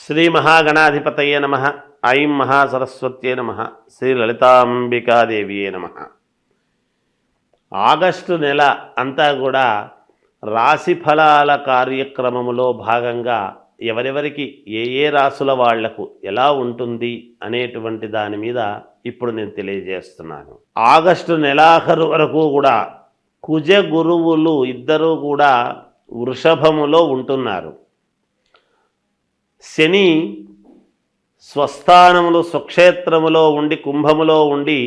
శ్రీ మహాగణాధిపతయే నమ. ఐం మహాసరస్వత్యే నమ. శ్రీ లలితాంబికాదేవియే నమ. ఆగస్టు నెల అంతా కూడా రాశి ఫలాల కార్యక్రమములో భాగంగా ఎవరెవరికి ఏ రాసుల వాళ్లకు ఎలా ఉంటుంది అనేటువంటి దాని మీద ఇప్పుడు నేను తెలియజేస్తున్నాను. ఆగస్టు నెలాఖరు వరకు కూడా కుజ గురువులు ఇద్దరూ కూడా వృషభములో ఉంటున్నారు. శని స్వస్థానములు స్వక్షేత్రములో ఉండి కుంభములో ఉండి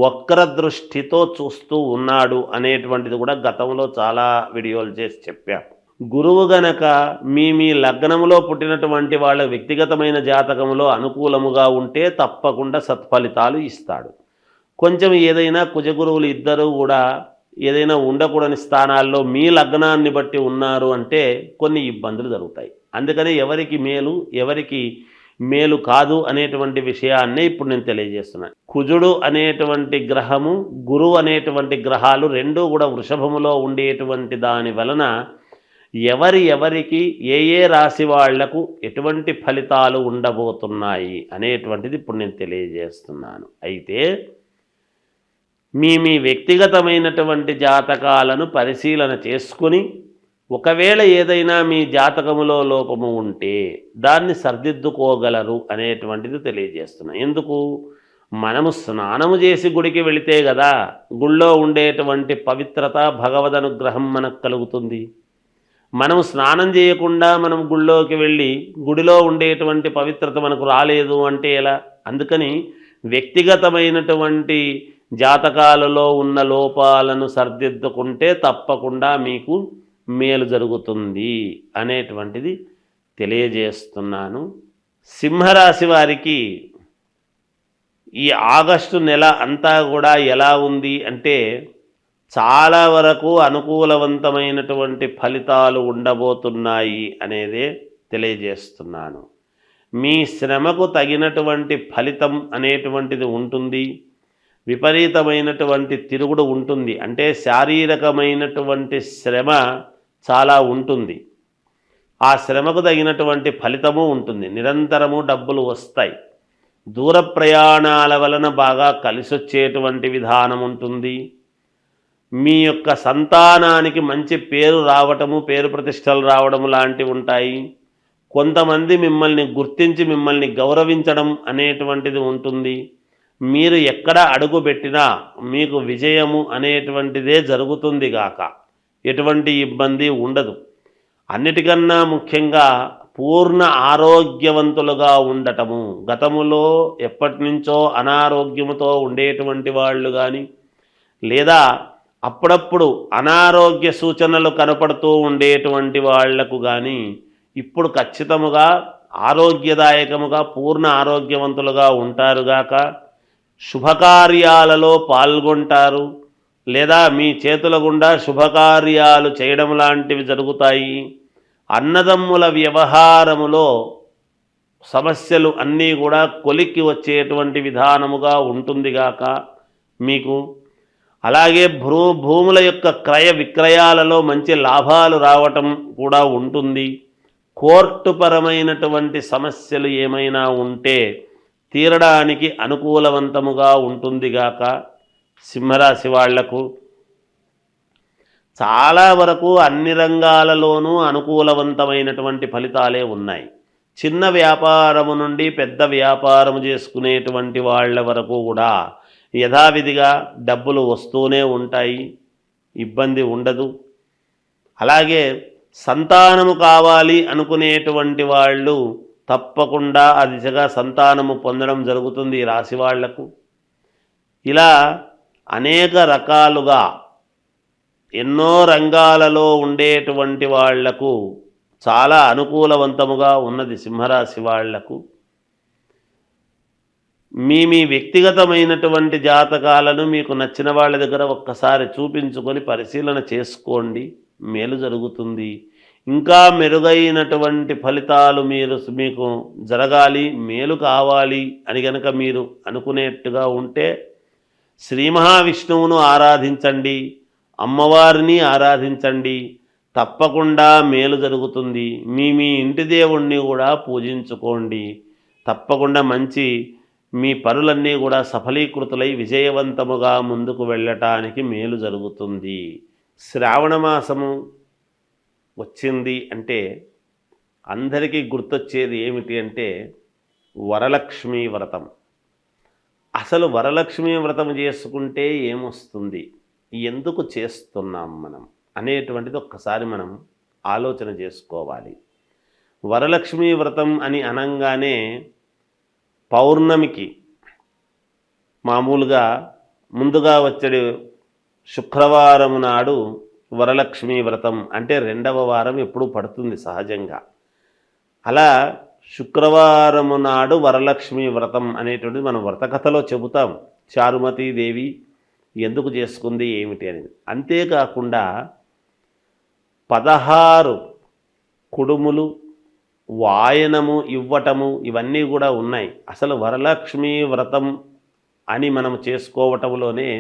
వక్రదృష్టితో చూస్తూ ఉన్నాడు అనేటువంటిది కూడా గతంలో చాలా వీడియోలు చేసి చెప్పాను. గురువు గనక మీ లగ్నములో పుట్టినటువంటి వాళ్ళ వ్యక్తిగతమైన జాతకములో అనుకూలముగా ఉంటే తప్పకుండా సత్ఫలితాలు ఇస్తాడు. కొంచెం ఏదైనా కుజగురువులు ఇద్దరూ కూడా ఏదైనా ఉండకూడని స్థానాల్లో మీ లగ్నాన్ని బట్టి ఉన్నారు అంటే కొన్ని ఇబ్బందులు జరుగుతాయి. అందుకని ఎవరికి మేలు ఎవరికి మేలు కాదు అనేటువంటి విషయాన్నే ఇప్పుడు నేను తెలియజేస్తున్నాను. కుజుడు అనేటువంటి గ్రహము గురువు అనేటువంటి గ్రహాలు రెండూ కూడా వృషభములో ఉండేటువంటి దాని వలన ఎవరికి ఏ రాశి వాళ్లకు ఎటువంటి ఫలితాలు ఉండబోతున్నాయి అనేటువంటిది ఇప్పుడు నేను తెలియజేస్తున్నాను. అయితే మీ వ్యక్తిగతమైనటువంటి జాతకాలను పరిశీలన చేసుకుని ఒకవేళ ఏదైనా మీ జాతకములో లోపము ఉంటే దాన్ని సరిదిద్దుకోగలరు అనేటువంటిది తెలియజేస్తున్నాను. ఎందుకు? మనము స్నానము చేసి గుడికి వెళితే కదా గుళ్ళో ఉండేటువంటి పవిత్రత భగవద్ అనుగ్రహం మనకు కలుగుతుంది. మనము స్నానం చేయకుండా మనం గుళ్ళోకి వెళ్ళి గుడిలో ఉండేటువంటి పవిత్రత మనకు రాలేదు అంటే ఎలా? అందుకని వ్యక్తిగతమైనటువంటి జాతకాలలో ఉన్న లోపాలను సరిదిద్దుకుంటే తప్పకుండా మీకు మేలు జరుగుతుంది అనేటువంటిది తెలియజేస్తున్నాను. సింహరాశి వారికి ఈ ఆగస్టు నెల అంతా కూడా ఎలా ఉంది అంటే చాలా వరకు అనుకూలవంతమైనటువంటి ఫలితాలు ఉండబోతున్నాయి అనేదే తెలియజేస్తున్నాను. మీ శ్రమకు తగినటువంటి ఫలితం అనేటువంటిది ఉంటుంది. విపరీతమైనటువంటి తిరుగుడు ఉంటుంది. అంటే శారీరకమైనటువంటి శ్రమ చాలా ఉంటుంది. ఆ శ్రమకు తగినటువంటి ఫలితము ఉంటుంది. నిరంతరము డబ్బులు వస్తాయి. దూర ప్రయాణాల వలన బాగా కలిసొచ్చేటువంటి విధానం ఉంటుంది. మీ యొక్క సంతానానికి మంచి పేరు రావటము పేరు ప్రతిష్టలు రావడము లాంటివి ఉంటాయి. కొంతమంది మిమ్మల్ని గుర్తించి మిమ్మల్ని గౌరవించడం అనేటువంటిది ఉంటుంది. మీరు ఎక్కడ అడుగుపెట్టినా మీకు విజయము అనేటువంటిదే జరుగుతుంది గాక ఎటువంటి ఇబ్బంది ఉండదు. అన్నిటికన్నా ముఖ్యంగా పూర్ణ ఆరోగ్యవంతులుగా ఉండటము. గతములో ఎప్పటి నుంచో అనారోగ్యముతో ఉండేటువంటి వాళ్ళు కానీ లేదా అప్పుడప్పుడు అనారోగ్య సూచనలు కనపడుతూ ఉండేటువంటి వాళ్లకు కానీ ఇప్పుడు ఖచ్చితముగా ఆరోగ్యదాయకముగా పూర్ణ ఆరోగ్యవంతులుగా ఉంటారుగాక. శుభకార్యాలలో పాల్గొంటారు లేదా మీ చేతుల గుండా శుభకార్యాలు చేయడం లాంటివి జరుగుతాయి. అన్నదమ్ముల వ్యవహారములో సమస్యలు అన్నీ కూడా కొలిక్కి వచ్చేటువంటి విధానముగా ఉంటుందిగాక మీకు. అలాగే భూముల యొక్క క్రయ విక్రయాలలో మంచి లాభాలు రావటం కూడా ఉంటుంది. కోర్టుపరమైనటువంటి సమస్యలు ఏమైనా ఉంటే తీరడానికి అనుకూలవంతముగా ఉంటుందిగాక. సింహరాశి వాళ్లకు చాలా వరకు అన్ని రంగాలలోనూ అనుకూలవంతమైనటువంటి ఫలితాలే ఉన్నాయి. చిన్న వ్యాపారము నుండి పెద్ద వ్యాపారము చేసుకునేటువంటి వాళ్ళ వరకు కూడా యథావిధిగా డబ్బులు వస్తూనే ఉంటాయి, ఇబ్బంది ఉండదు. అలాగే సంతానము కావాలి అనుకునేటువంటి వాళ్ళు తప్పకుండా ఆ దిశగా సంతానము పొందడం జరుగుతుంది ఈ రాశి వాళ్లకు. ఇలా అనేక రకాలుగా ఎన్నో రంగాలలో ఉండేటువంటి వాళ్లకు చాలా అనుకూలవంతముగా ఉన్నది సింహరాశి వాళ్లకు. మీ వ్యక్తిగతమైనటువంటి జాతకాలను మీకు నచ్చిన వాళ్ళ దగ్గర ఒక్కసారి చూపించుకొని పరిశీలన చేసుకోండి, మేలు జరుగుతుంది. ఇంకా మెరుగైనటువంటి ఫలితాలు మీకు జరగాలి, మేలు కావాలి అని కనుక మీరు అనుకునేట్టుగా ఉంటే శ్రీ మహావిష్ణువును ఆరాధించండి, అమ్మవారిని ఆరాధించండి, తప్పకుండా మేలు జరుగుతుంది. మీ మీ ఇంటి దేవుణ్ణి కూడా పూజించుకోండి. తప్పకుండా మీ పనులన్నీ కూడా సఫలీకృతులై విజయవంతముగా ముందుకు వెళ్ళటానికి మేలు జరుగుతుంది. శ్రావణ మాసము వచ్చింది అంటే అందరికీ గుర్తొచ్చేది ఏమిటి అంటే వరలక్ష్మీ వ్రతం. అసలు వరలక్ష్మీ వ్రతం చేసుకుంటే ఏమొస్తుంది, ఎందుకు చేస్తున్నాం మనం అనేటువంటిది ఒక్కసారి మనం ఆలోచన చేసుకోవాలి. వరలక్ష్మీ వ్రతం అని అనంగానే పౌర్ణమికి మామూలుగా ముందుగా వచ్చే శుక్రవారం నాడు వరలక్ష్మీ వ్రతం అంటే 2వ వారం ఎప్పుడు పడుతుంది సహజంగా. అలా శుక్రవారము నాడు వరలక్ష్మీ వ్రతం అనేటువంటిది మనం వ్రతకథలో చెబుతాం. చారుమతీదేవి ఎందుకు చేసుకుంది ఏమిటి అనేది. అంతేకాకుండా 16 కుడుములు వాయనము ఇవ్వటము ఇవన్నీ కూడా ఉన్నాయి. అసలు వరలక్ష్మీ వ్రతం అని మనం చేసుకోవటంలోనే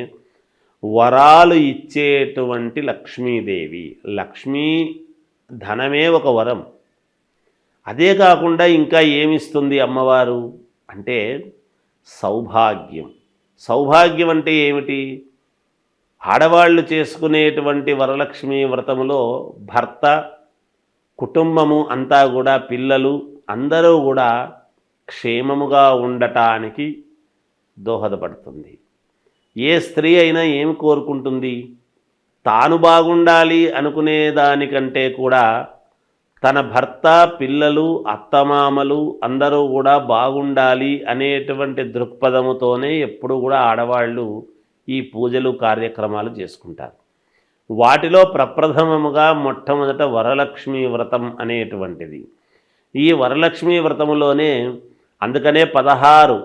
వరాలు ఇచ్చేటువంటి లక్ష్మీదేవి. లక్ష్మీ ధనమే ఒక వరం. అదే కాకుండా ఇంకా ఏమిస్తుంది అమ్మవారు అంటే సౌభాగ్యం. సౌభాగ్యం అంటే ఏమిటి? ఆడవాళ్ళు చేసుకునేటువంటి వరలక్ష్మీ వ్రతములో భర్త, కుటుంబము అంతా కూడా, పిల్లలు అందరూ కూడా క్షేమముగా ఉండటానికి దోహదపడుతుంది. ఏ స్త్రీ అయినా ఏమి కోరుకుంటుంది? తాను బాగుండాలి అనుకునే దానికంటే కూడా తన భర్త, పిల్లలు, అత్తమామలు అందరూ కూడా బాగుండాలి అనేటువంటి దృక్పథముతోనే ఎప్పుడు కూడా ఆడవాళ్ళు ఈ పూజలు కార్యక్రమాలు చేసుకుంటారు. వాటిలో ప్రప్రథమముగా మొట్టమొదట వరలక్ష్మీ వ్రతం అనేటువంటిది. ఈ వరలక్ష్మీ వ్రతములోనే అందుకనే 16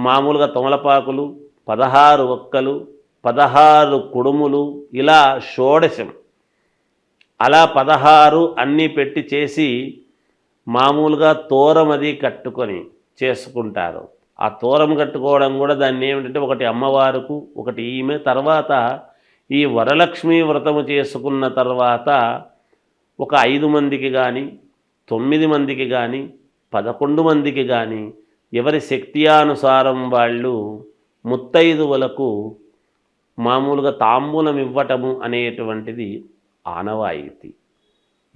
మామూలుగా తమలపాకులు, 16 ఒక్కలు, 16 కుడుములు, ఇలా షోడశం, అలా 16 అన్నీ పెట్టి చేసి మామూలుగా తోరం అది కట్టుకొని చేసుకుంటారు. ఆ తోరం కట్టుకోవడం కూడా దాన్ని ఏమిటంటే ఒకటి అమ్మవారుకు, ఒకటి ఈమె. తర్వాత ఈ వరలక్ష్మీ వ్రతము చేసుకున్న తర్వాత ఒక 5 మందికి కానీ, 9 మందికి కానీ, 11 మందికి కానీ ఎవరి శక్త్యానుసారం వాళ్ళు ముత్తైదువులకు మామూలుగా తాంబూలం ఇవ్వటము అనేటువంటిది ఆనవాయితీ.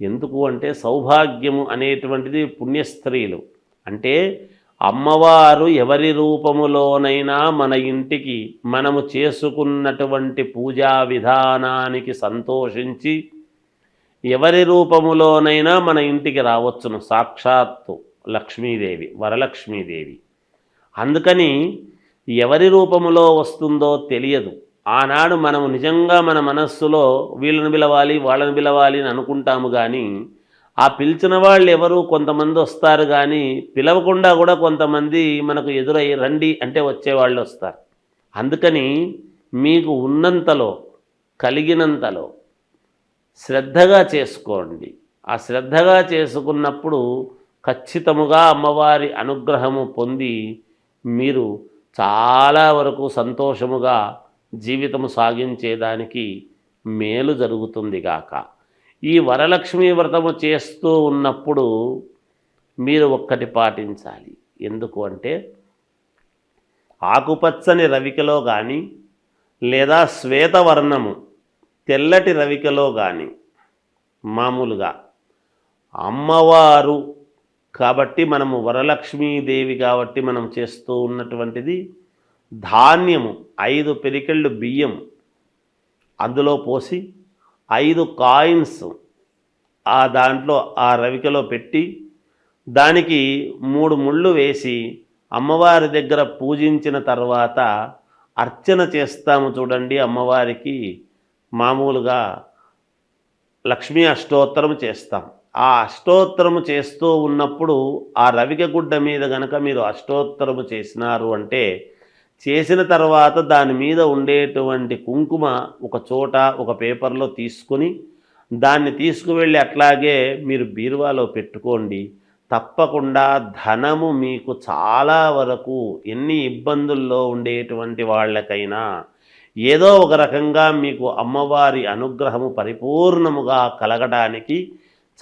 ఎందుకు అంటే సౌభాగ్యము అనేటువంటిది పుణ్యస్త్రీలు అంటే అమ్మవారు ఎవరి రూపములోనైనా మన ఇంటికి మనము చేసుకున్నటువంటి పూజా విధానానికి సంతోషించి ఎవరి రూపములోనైనా మన ఇంటికి రావచ్చును. సాక్షాత్తు లక్ష్మీదేవి, వరలక్ష్మీదేవి. అందుకని ఎవరి రూపములో వస్తుందో తెలియదు. ఆనాడు మనము నిజంగా మన మనస్సులో వీళ్ళని పిలవాలి, వాళ్ళని పిలవాలి అని అనుకుంటాము. కానీ ఆ పిలిచిన వాళ్ళు ఎవరు కొంతమంది వస్తారు, కానీ పిలవకుండా కూడా కొంతమంది మనకు ఎదురై రండి అంటే వచ్చేవాళ్ళు వస్తారు. అందుకని మీకు ఉన్నంతలో, కలిగినంతలో శ్రద్ధగా చేసుకోండి. ఆ శ్రద్ధగా చేసుకున్నప్పుడు ఖచ్చితముగా అమ్మవారి అనుగ్రహము పొంది మీరు చాలా వరకు సంతోషముగా జీవితము సాగించేదానికి మేలు జరుగుతుంది గాక. ఈ వరలక్ష్మీ వ్రతము చేస్తూ ఉన్నప్పుడు మీరు ఒక్కటి పాటించాలి. ఎందుకు అంటే ఆకుపచ్చని రవికలో కానీ లేదా శ్వేతవర్ణము తెల్లటి రవికలో కానీ మామూలుగా అమ్మవారు కాబట్టి మనము వరలక్ష్మీదేవి కాబట్టి మనం చేస్తూ ఉన్నటువంటిది ధాన్యము 5 పిరికెళ్ళు బియ్యం అందులో పోసి 5 కాయిన్స్ ఆ దాంట్లో ఆ రవికలో పెట్టి దానికి 3 ముళ్ళు వేసి అమ్మవారి దగ్గర పూజించిన తర్వాత అర్చన చేస్తాము చూడండి. అమ్మవారికి మామూలుగా లక్ష్మీ అష్టోత్తరం చేస్తాం. ఆ అష్టోత్తరము చేస్తూ ఉన్నప్పుడు ఆ రవిక గుడ్డ మీద గనక మీరు అష్టోత్తరము చేసినారు అంటే చేసిన తర్వాత దాని మీద ఉండేటువంటి కుంకుమ ఒక చోట ఒక పేపర్లో తీసుకొని దాన్ని తీసుకువెళ్ళి అట్లాగే మీరు బీరువాలో పెట్టుకోండి. తప్పకుండా ధనము మీకు చాలా వరకు ఎన్ని ఇబ్బందుల్లో ఉండేటువంటి వాళ్ళకైనా ఏదో ఒక రకంగా మీకు అమ్మవారి అనుగ్రహము పరిపూర్ణముగా కలగడానికి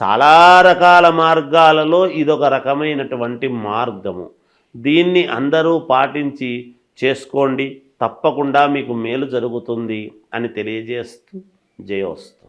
చాలా రకాల మార్గాలలో ఇదొక రకమైనటువంటి మార్గము. దీన్ని అందరూ పాటించి చేసుకోండి, తప్పకుండా మీకు మేలు జరుగుతుంది అని తెలియజేస్తూ జయోస్తు.